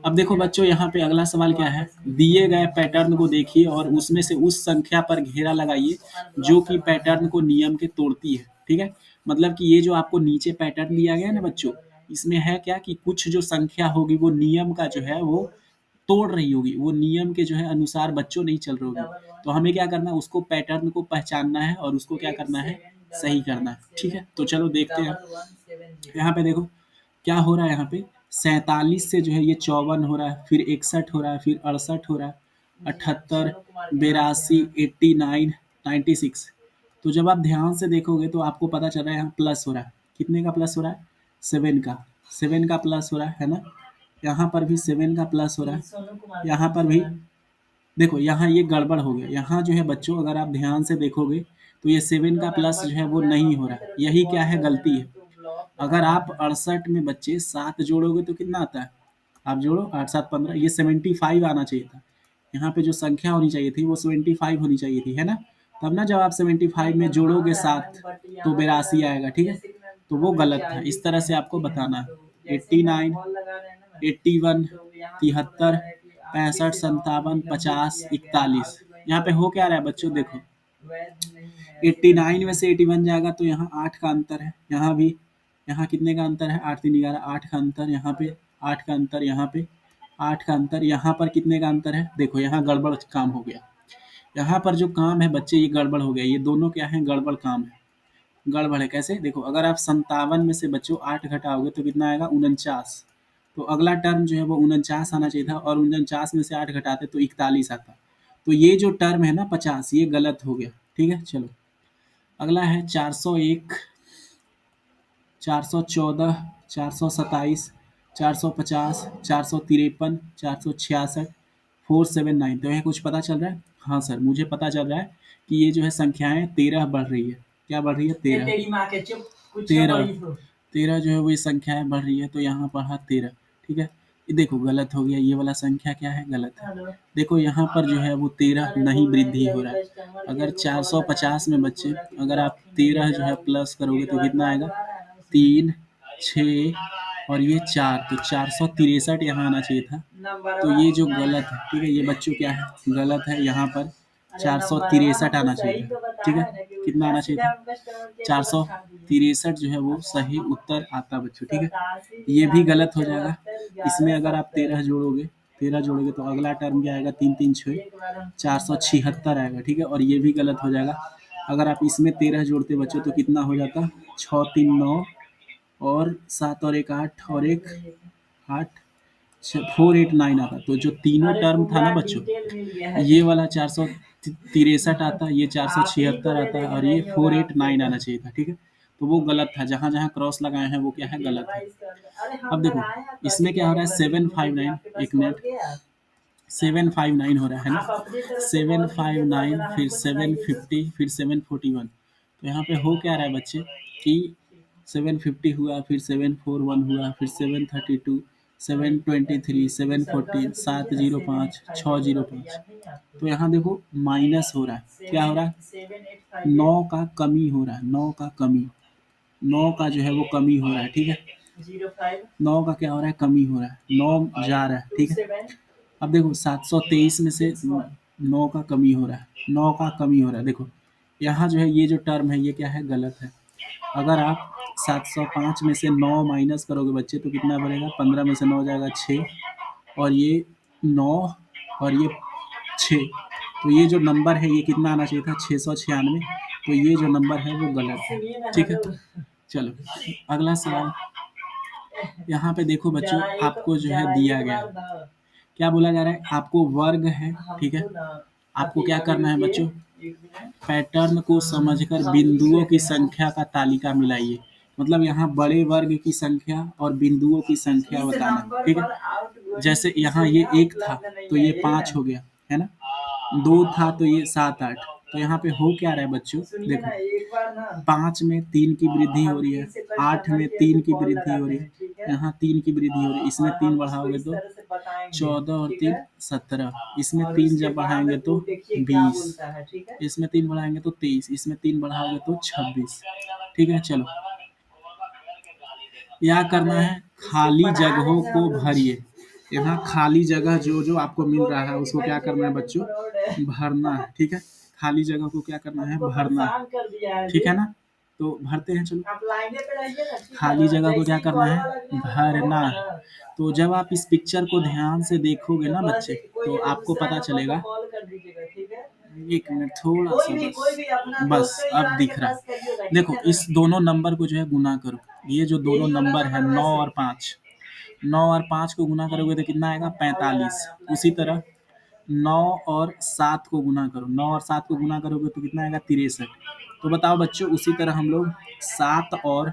अब देखो बच्चों, यहाँ पे अगला सवाल क्या है? दिए गए पैटर्न को देखिए और उसमें से उस संख्या पर घेरा लगाइए जो कि पैटर्न को नियम के तोड़ती है, ठीक है? मतलब कि ये जो आपको नीचे पैटर्न दिया गया है ना बच्चों, इसमें है क्या कि कुछ जो संख्या होगी वो नियम का जो है वो तोड़ रही होगी, वो नियम के जो है अनुसार बच्चों नहीं चल रही होगी। तो हमें क्या करना है? उसको पैटर्न को पहचानना है और उसको क्या करना है? सही करना है, ठीक है? तो चलो देखते हैं। यहाँ पे देखो क्या हो रहा है? यहाँ पे 47 से जो है ये 54 हो रहा है, फिर 61 हो रहा है, फिर 68 हो रहा है, 78, 82, 89, 96। तो जब आप ध्यान से देखोगे तो आपको पता चल रहा है यहाँ प्लस हो रहा है। कितने का प्लस हो रहा है? 7 का। 7 का प्लस हो रहा है ना? यहाँ पर भी 7 का प्लस हो रहा है। यहाँ पर भी देखो, यहाँ ये गड़बड़ हो गया। यहाँ जो है बच्चों, अगर आप ध्यान से देखोगे तो ये 7 का प्लस जो है वो नहीं हो रहा है। यही क्या है? गलती है। अगर आप 68 में बच्चे 7 जोड़ोगे तो कितना आता है? आप जोड़ो, 8 7 15, ये 75 आना चाहिए था। यहाँ पे जो संख्या होनी चाहिए थी वो 75 होनी चाहिए थी, है ना? तब ना जब आप 75 में जोड़ोगे 7 तो 82 आएगा, ठीक है? तो वो गलत था। इस तरह से आपको बताना है। 89, 81, 73, 65, 57, 50, 41। यहाँ पे हो क्या रहा है बच्चों? देखो, 89 में से 81 जाएगा तो यहाँ 8 का अंतर है। यहाँ भी, यहाँ कितने का अंतर है? 8 3 11, 8 का अंतर। यहाँ पे 8 का अंतर, यहाँ पे 8 का अंतर। यहाँ पर कितने का अंतर है? देखो, यहाँ गड़बड़ काम हो गया। यहाँ पर जो काम है बच्चे, ये गड़बड़ हो गया। ये दोनों क्या है? गड़बड़ काम है। गड़बड़ है कैसे? देखो, अगर आप 57 में से बच्चों 8 घटाओगे तो कितना आएगा? 49। तो अगला टर्म जो है वो 49 आना चाहिए था, और 49 में से 8 घटाते तो 41 आता। तो ये जो टर्म है ना 50, ये गलत हो गया। ठीक है, चलो अगला है 401, 414, 427, 450, 453, 466, 479। तो यह कुछ पता चल रहा है? हाँ सर, मुझे पता चल रहा है कि ये जो है संख्याएं 13 बढ़ रही है। क्या बढ़ रही है? 13। 13 13 जो है वो ये संख्याएं बढ़ रही है, तो यहाँ पढ़ा 13। ठीक है, ये देखो गलत हो गया। ये वाला संख्या क्या है? गलत है। देखो यहाँ पर जो है वो 13 नहीं वृद्धि हो रहा है। अगर 450 में बच्चे, अगर आप 13 जो है प्लस करोगे तो कितना आएगा? 3, 6 और ये 4, तो 463 यहाँ आना चाहिए था। तो ये जो गलत है, ठीक है, ये बच्चों क्या है? गलत है। यहाँ पर 463 आना चाहिए था। ठीक है, कितना आना चाहिए था? 463 जो है वो सही उत्तर आता बच्चों। ठीक है, ये भी गलत हो जाएगा। इसमें अगर आप 13 जोड़ोगे, 13 जोड़ोगे तो अगला टर्म क्या आएगा? 3 3 6, 476 आएगा। ठीक है, और ये भी गलत हो जाएगा। अगर आप इसमें 13 जोड़ते बच्चों तो कितना हो जाता? 6 3 9 और 7 और 1 8 और 1 8, 489 आता। तो जो तीनों टर्म था ना बच्चों, ये वाला 463 आता, ये 476 आता और ये 489 आना चाहिए था। ठीक है, तो वो गलत था। जहाँ जहाँ क्रॉस लगाए हैं वो क्या है? गलत है। अब देखो इसमें क्या हो रहा है? 759, एक मिनट, 759 हो रहा है ना? 759, फिर 750, फिर 741। तो यहाँ पे हो क्या रहा है बच्चे कि 750 हुआ, फिर 741 हुआ, फिर 732, 723, 714, 705, 605। तो यहाँ देखो माइनस हो रहा है। क्या हो रहा है? 9 का कमी हो रहा है। 9 का कमी, 9 का जो है वो कमी हो रहा है। ठीक है, 9 का क्या हो रहा है? कमी हो रहा है। 9 जा रहा है। ठीक है, अब देखो 723 में से 9 का कमी हो रहा है। 9 का कमी हो रहा है। देखो यहाँ जो है ये जो टर्म है ये क्या है? गलत है। अगर आप 705 में से 9 माइनस करोगे बच्चे तो कितना बनेगा? 15 में से 9 जाएगा 6, और ये 9 और ये 6। तो ये जो नंबर है ये कितना आना चाहिए था? 696। तो ये जो नंबर है वो गलत है। ठीक है, चलो अगला सवाल। यहाँ पे देखो बच्चों, आपको जो है दिया गया है, क्या बोला जा रहा है? आपको वर्ग है। ठीक है, आपको क्या करना है बच्चों? पैटर्न को समझकर बिंदुओं की संख्या का तालिका मिलाइए। मतलब यहाँ बड़े वर्ग की संख्या और बिंदुओं की संख्या बताना। ठीक है, जैसे यहाँ ये 1 था तो ये 5 हो गया, है ना? 2 था तो ये 7 8। तो यहाँ पे हो क्या रहा है बच्चों? देखो 5 में 3 की वृद्धि हो रही है, 8 में 3 की वृद्धि हो रही है, यहाँ 3 की वृद्धि हो रही है। इसमें 3 बढ़ाओगे तो 14 और 3 17, इसमें 3 जब बढ़ाएंगे तो 20, इसमें 3 बढ़ाएंगे तो 23, इसमें 3 बढ़ाओगे तो 26। ठीक है, चलो क्या करना है? खाली जगहों को भरिए। यहाँ खाली जगह जो जो आपको मिल रहा है उसको क्या करना है बच्चों? भरना है। ठीक है, खाली जगह को क्या करना है? भरना है। ठीक है ना? तो भरते हैं, चलो। खाली जगह को क्या करना है? भरना है। तो जब आप इस पिक्चर को ध्यान से देखोगे ना बच्चे, तो आपको पता चलेगा। एक मिनट, थोड़ा सा बस अब दिख रहा है। देखो इस दोनों नंबर को जो है गुना करो। ये जो दोनों नंबर है 9 और 5, 9 और 5 को गुना करोगे तो कितना आएगा? 45। उसी तरह 9 और 7 को गुना करो, 9 और 7 को गुना करोगे तो कितना आएगा? 63। तो बताओ बच्चों, उसी तरह हम लोग 7 और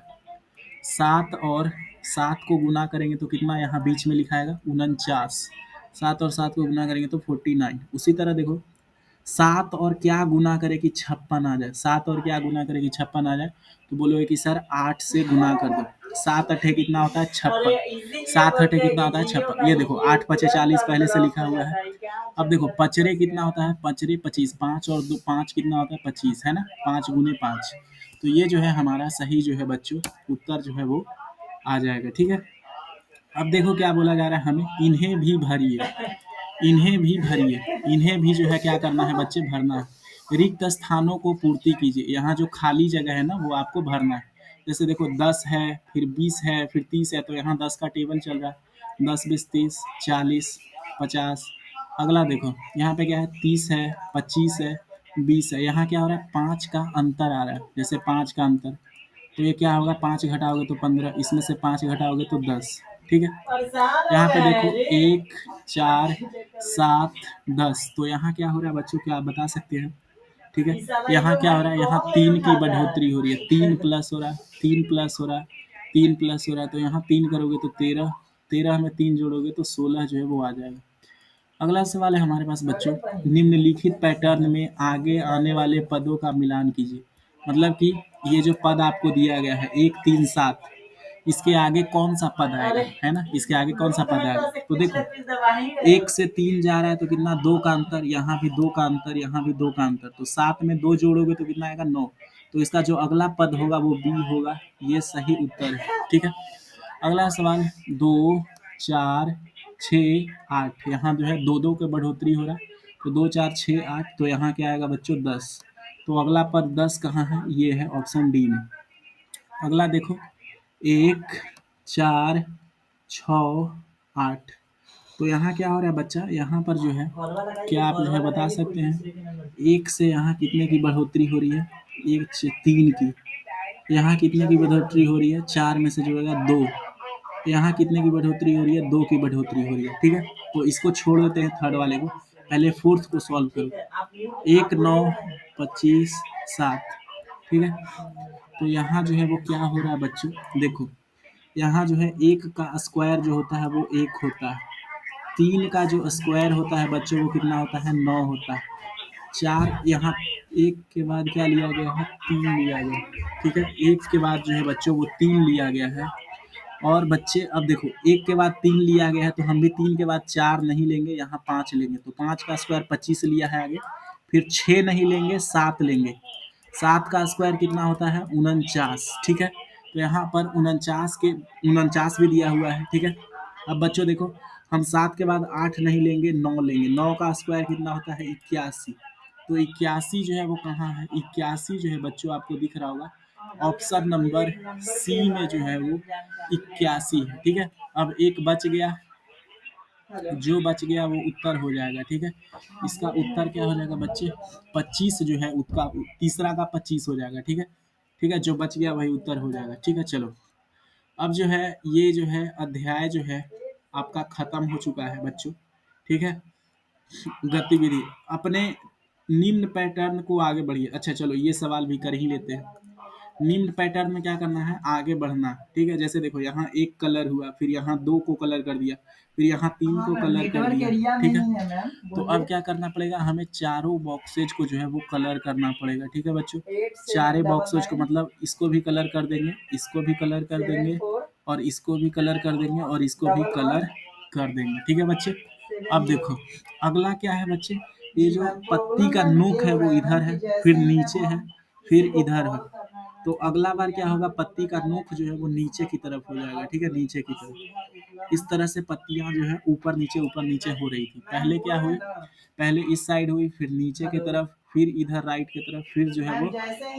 7 और 7 को गुना करेंगे तो कितना यहाँ बीच में लिखा आएगा 49। 7 और 7 को गुना करेंगे तो 49। उसी तरह देखो 7 और क्या गुना करे कि 56 आ जाए। 7 और क्या गुना करे कि 56 आ जाए, तो बोलोगे कि सर 8 से गुना कर दो। 7 अठे कितना होता है 56। 7 अठे कितना होता है 56। ये देखो 8 पचे 40 पहले से लिखा हुआ है। अब देखो पचरे कितना होता है, पचरे 25। 5 और 2 5 कितना होता है 25, है ना, 5 गुने 5। तो ये जो है हमारा सही जो है बच्चों उत्तर जो है वो आ जाएगा। ठीक है, अब देखो क्या बोला जा रहा है हमें, इन्हें भी भरिए। इन्हें भी भरिए, इन्हें भी जो है क्या करना है बच्चे, भरना है। रिक्त स्थानों को पूर्ति कीजिए, यहाँ जो खाली जगह है ना वो आपको भरना है। जैसे देखो 10 है, फिर 20 है, फिर 30 है, तो यहाँ 10 का टेबल चल रहा है, 10 20 30 40 50। अगला देखो यहाँ पे क्या है, 30 है, 25 है, 20 है, यहाँ क्या हो रहा है 5 का अंतर आ रहा है। जैसे 5 का अंतर, तो ये क्या होगा, 5 घटाओगे तो 15, इसमें से 5 घटाओगे तो 10। ठीक है, यहाँ पे देखो 1 4 7 10, तो यहाँ क्या हो रहा है बच्चों, क्या आप बता सकते हैं। ठीक है, यहाँ क्या हो रहा है, यहाँ 3 की बढ़ोतरी हो रही है, 3 प्लस हो रहा है, 3 प्लस हो रहा है, 3 प्लस हो रहा है, तो यहाँ 3 करोगे तो 13, 13 में 3 जोड़ोगे तो 16 जो है वो आ जाएगा। अगला सवाल है हमारे पास बच्चों, निम्नलिखित पैटर्न में आगे आने वाले पदों का मिलान कीजिए। मतलब कि ये जो पद आपको दिया गया है 1 3 7, इसके आगे कौन सा पद आएगा, है ना, इसके आगे कौन सा पद आएगा। तो देखो 1 से 3 जा रहा है तो कितना, 2 का अंतर, यहाँ भी 2 का अंतर, यहाँ भी 2 का अंतर, तो 7 में 2 जोड़ोगे तो कितना आएगा 9। तो इसका जो अगला पद होगा वो बी होगा, ये सही उत्तर है। ठीक है, अगला सवाल, 2 4 6 8, यहाँ जो है 2 2 के बढ़ोतरी हो रहा है, तो 2 4 6 8, तो यहाँ क्या आएगा बच्चों 10। तो अगला पद 10 कहाँ है, ये है ऑप्शन डी में। अगला देखो 1 4 6 8, तो यहाँ क्या हो रहा है बच्चा, यहाँ पर जो है क्या आप जो है बता सकते हैं, 1 से यहाँ कितने की बढ़ोतरी हो रही है, 1 से 3 की। यहाँ कितने की बढ़ोतरी हो रही है, 4 में से जोड़ेगा 2। यहाँ कितने की बढ़ोतरी हो रही है, 2 की बढ़ोतरी हो रही है। ठीक है, तो इसको छोड़ देते हैं थर्ड वाले को, पहले फोर्थ को सॉल्व करो। 1 9 25 7। ठीक है, तो यहाँ जो है वो क्या हो रहा है बच्चों, देखो यहाँ जो है 1 का स्क्वायर जो होता है वो 1 होता है, 3 का जो स्क्वायर होता है बच्चों वो कितना होता है 9 होता है। 4 यहाँ 1 के बाद क्या लिया गया है, 3 लिया गया। ठीक है, 1 के बाद जो है बच्चों वो 3 लिया गया है। और बच्चे अब देखो 1 के बाद 3 लिया गया है, तो हम भी 3 के बाद 4 नहीं लेंगे, यहाँ 5 लेंगे, तो 5 का स्क्वायर 25 लिया है आगे। फिर 6 नहीं लेंगे, 7 लेंगे। 7 का स्क्वायर कितना होता है 49। ठीक है, तो यहाँ पर 49 भी दिया हुआ है। ठीक है, अब बच्चों देखो हम 7 के बाद 8 नहीं लेंगे, 9 लेंगे। 9 का स्क्वायर कितना होता है 81। तो 81 जो है वो कहाँ है, 81 जो है बच्चों आपको दिख रहा होगा, ऑप्शन नंबर सी में जो है वो 81 है। ठीक है, अब एक बच गया, जो बच गया वो उत्तर हो जाएगा। ठीक है, इसका उत्तर क्या हो जाएगा बच्चे, 25 जो है उसका तीसरा का 25 हो जाएगा। ठीक है, ठीक है, जो बच गया वही उत्तर हो जाएगा। ठीक है, चलो अब जो है ये जो है अध्याय जो है आपका खत्म हो चुका है बच्चों। ठीक है, गतिविधि अपने निम्न पैटर्न को आगे बढ़िए। अच्छा चलो ये सवाल भी कर ही लेते हैं। निम्न पैटर्न में क्या करना है, आगे बढ़ना। ठीक है, जैसे देखो यहाँ 1 कलर हुआ, फिर यहाँ 2 को कलर कर दिया, फिर यहाँ 3 को कलर कर दिया। ठीक है, तो अब क्या करना पड़ेगा, हमें चारों बॉक्सेज को जो है वो कलर करना पड़ेगा। ठीक है बच्चों, चारे बॉक्सेज को मतलब इसको भी कलर कर देंगे, इसको भी कलर कर देंगे, और इसको भी कलर कर देंगे, और इसको भी कलर कर देंगे। ठीक है बच्चे, अब देखो अगला क्या है बच्चे, ये जो पत्ती का नोक है वो इधर है, फिर नीचे है, फिर इधर है। तो अगला बार क्या होगा, पत्ती का नोक जो है वो नीचे की तरफ हो जाएगा। ठीक है, नीचे की तरफ। इस तरह से पत्तियां जो है ऊपर नीचे हो रही थी। पहले क्या हुई, पहले इस साइड हुई, फिर नीचे की तरफ, फिर इधर राइट की तरफ, फिर जो है वो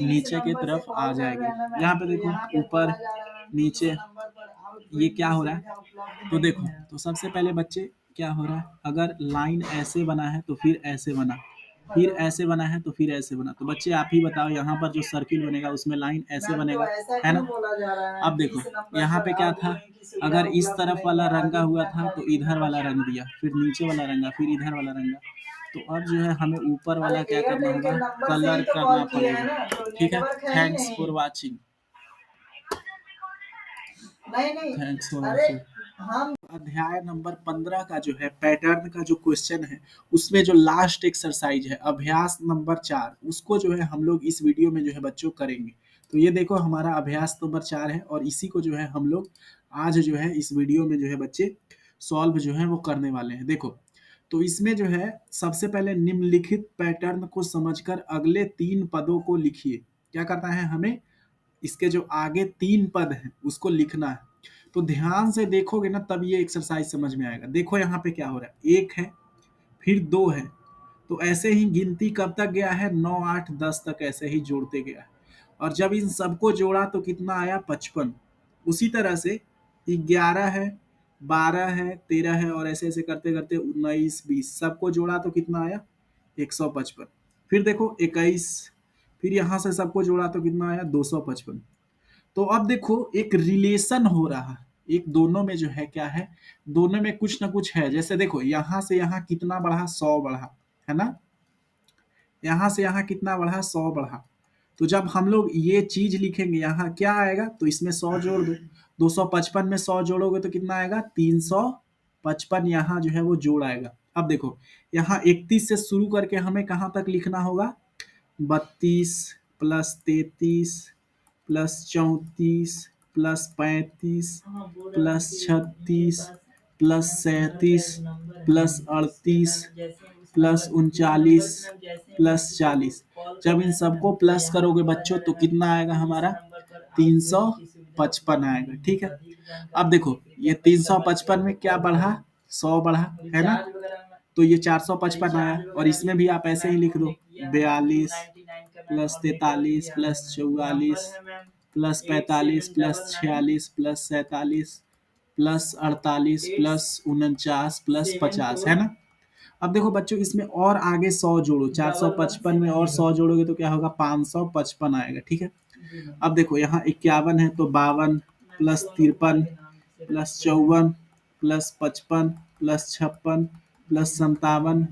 नीचे की तरफ आ जाएगी। यहाँ पे देखो ऊपर नीचे ये क्या हो रहा है, तो देखो तो सबसे पहले बच्चे क्या हो रहा है, अगर लाइन ऐसे बना है तो फिर ऐसे बना, फिर ऐसे बना है तो फिर ऐसे बना। तो बच्चे आप ही बताओ, यहाँ पर जो सर्किल बनेगा उसमें लाइन ऐसे बनेगा, है ना। अब देखो यहाँ पे क्या था, अगर इस तरफ वाला रंगा हुआ था तो इधर वाला रंग दिया, फिर नीचे वाला रंगा, फिर इधर वाला रंगा। तो अब जो है हमें ऊपर वाला क्या करना होगा, कलर करना पड़ेगा। ठीक है, thanks for watching. Thanks for watching. अध्याय नंबर 15 का जो है पैटर्न का जो क्वेश्चन है, उसमें जो लास्ट एक्सरसाइज है अभ्यास नंबर 4, उसको जो है हम लोग इस वीडियो में जो है बच्चों करेंगे। तो ये देखो हमारा अभ्यास नंबर 4 है और इसी को जो है हम लोग आज जो है इस वीडियो में जो है बच्चे सॉल्व जो है वो करने वाले हैं। देखो तो इसमें जो है सबसे पहले निम्नलिखित पैटर्न को समझकर अगले 3 पदों को लिखिए। क्या करना है हमें, इसके जो आगे 3 पद हैं उसको लिखना है। तो ध्यान से देखोगे ना तब ये एक्सरसाइज समझ में आएगा। देखो यहाँ पे क्या हो रहा है, 1 है फिर 2 है, तो ऐसे ही गिनती कब तक गया है, 9 8 10 तक ऐसे ही जोड़ते गया है। और जब इन सबको जोड़ा तो कितना आया, 55। उसी तरह से 11 है, 12 है, 13 है और ऐसे ऐसे करते करते 19 20 सबको जोड़ा तो कितना आया, 155। फिर देखो 21, फिर यहाँ से सबको जोड़ा तो कितना आया, 255। तो अब देखो एक रिलेशन हो रहा है, एक दोनों में जो है क्या है, दोनों में कुछ ना कुछ है। जैसे देखो यहाँ से यहाँ कितना बढ़ा, 100 बढ़ा, है ना, यहाँ से यहाँ कितना बढ़ा, 100 बढ़ा। तो जब हम लोग ये चीज लिखेंगे यहाँ क्या आएगा, तो इसमें 100 जोड़ दो, 255 में 100 जोड़ोगे तो कितना आएगा, 355 यहाँ जो है वो जोड़ आएगा। अब देखो यहाँ 31 से शुरू करके हमें कहाँ तक लिखना होगा, 32 plus 33 plus 34 plus 35 plus 36 plus 37 plus 38 plus 39 plus 40। जब इन सबको प्लस करोगे बच्चों तो कितना आएगा हमारा, 355 आएगा। ठीक है, अब देखो ये 355 में क्या बढ़ा, 100 बढ़ा, है ना, तो ये 455 आया। और इसमें भी आप ऐसे ही लिख दो, 42 plus 43 plus 44 plus 45 plus 46 plus 47 plus 48 plus 49 plus 50, है ना। अब देखो बच्चों इसमें और आगे 100 जोड़ो, 455 में और 100 जोड़ोगे तो क्या होगा, 555 आएगा। ठीक है, अब देखो यहाँ 51 है तो 52 plus 53 plus 54 plus 55 plus 56 plus 57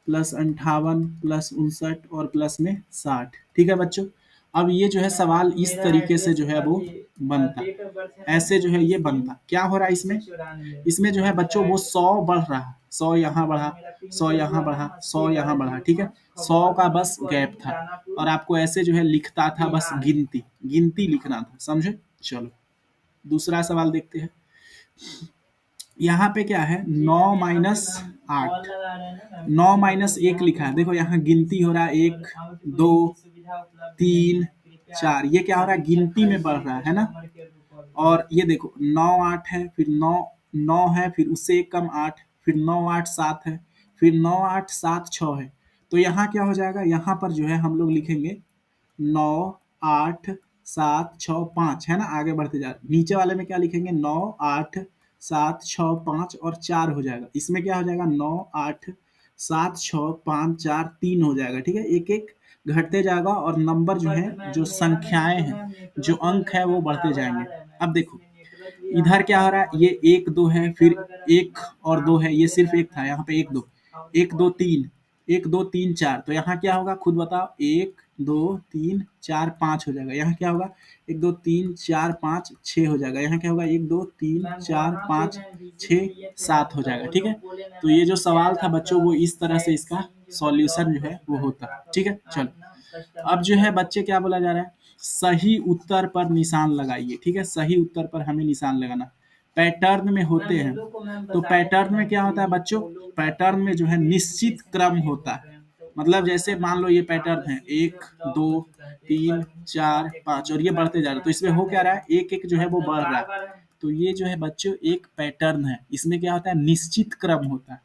plus 58 plus 59 और प्लस में 60। ठीक है बच्चों, अब ये जो है सवाल इस तरीके से जो है वो बनता, ऐसे जो है ये बनता। क्या हो रहा है इसमें, इसमें जो है बच्चों वो 100 बढ़ रहा है, 100 यहाँ बढ़ा, 100 यहाँ बढ़ा, 100 यहाँ बढ़ा। ठीक है, 100 का बस गैप था और आपको ऐसे जो है लिखता था, बस गिनती गिनती लिखना था, समझे। चलो दूसरा सवाल देखते हैं। यहाँ पे क्या है, 9 माइनस 8, 9 माइनस 1 लिखा है। देखो यहाँ गिनती हो रहा है, 1 2 3 4, ये क्या हो रहा है, गिनती में बढ़ रहा है ना। और ये देखो 9 8 है, फिर 9 9 है, फिर उससे एक कम 8, फिर 9 8 7 है, फिर 9 8 7 6 है। तो यहाँ क्या हो जाएगा, यहाँ पर जो है हम लोग लिखेंगे 9 8 7 6 5, है ना, आगे बढ़ते जा रहे। नीचे वाले में क्या लिखेंगे, 9 8 7 6 5 और 4 हो जाएगा। इसमें क्या हो जाएगा, 9 8 7 6 5 4 3 हो जाएगा। ठीक है, एक एक घटते जाएगा और नंबर जो है, जो संख्याएं हैं, जो अंक है वो बढ़ते जाएंगे। अब देखो इधर क्या हो रहा है, ये 1 2 है, फिर 1 और 2 है, ये सिर्फ 1 था, यहाँ पे 1 2 1 2 3 1 2 3 4। तो यहाँ क्या होगा खुद बताओ, 1 2 3 4 5 हो जाएगा। यहाँ क्या होगा, 1 2 3 4 5 6 हो जाएगा। यहाँ क्या होगा, 1 2 3 4 5 6 7 हो जाएगा। ठीक है, तो ये जो सवाल था बच्चों वो इस तरह से इसका सॉल्यूशन जो है वो होता। ठीक है, चलो अब जो है बच्चे क्या बोला जा रहा है, सही उत्तर पर निशान लगाइए। ठीक है, सही उत्तर पर हमें निशान लगाना। पैटर्न में होते हैं, तो पैटर्न में क्या होता है बच्चों, पैटर्न में जो है निश्चित क्रम होता है। मतलब जैसे मान लो ये पैटर्न है 1 2 3 4 5 और ये बढ़ते जा रहे हैं, तो इसमें हो क्या रहा है, एक एक जो है वो बढ़ रहा है। तो ये जो है बच्चों एक पैटर्न है, इसमें क्या होता है, निश्चित क्रम होता है।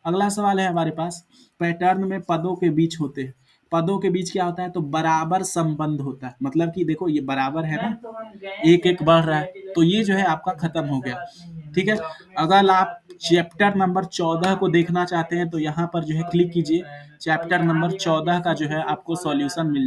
अगला सवाल है हमारे पास, पैटर्न में पदों के बीच होते हैं। पदों के बीच क्या होता है, तो बराबर संबंध होता है। मतलब कि देखो ये बराबर है ना, एक एक बढ़ रहा है, तो ये जो है आपका खत्म हो गया। ठीक है, अगर आप चैप्टर नंबर 14 को देखना चाहते हैं तो यहाँ पर जो है क्लिक कीजिए, चैप्टर नंबर 14 का जो है आपको सॉल्यूशन मिल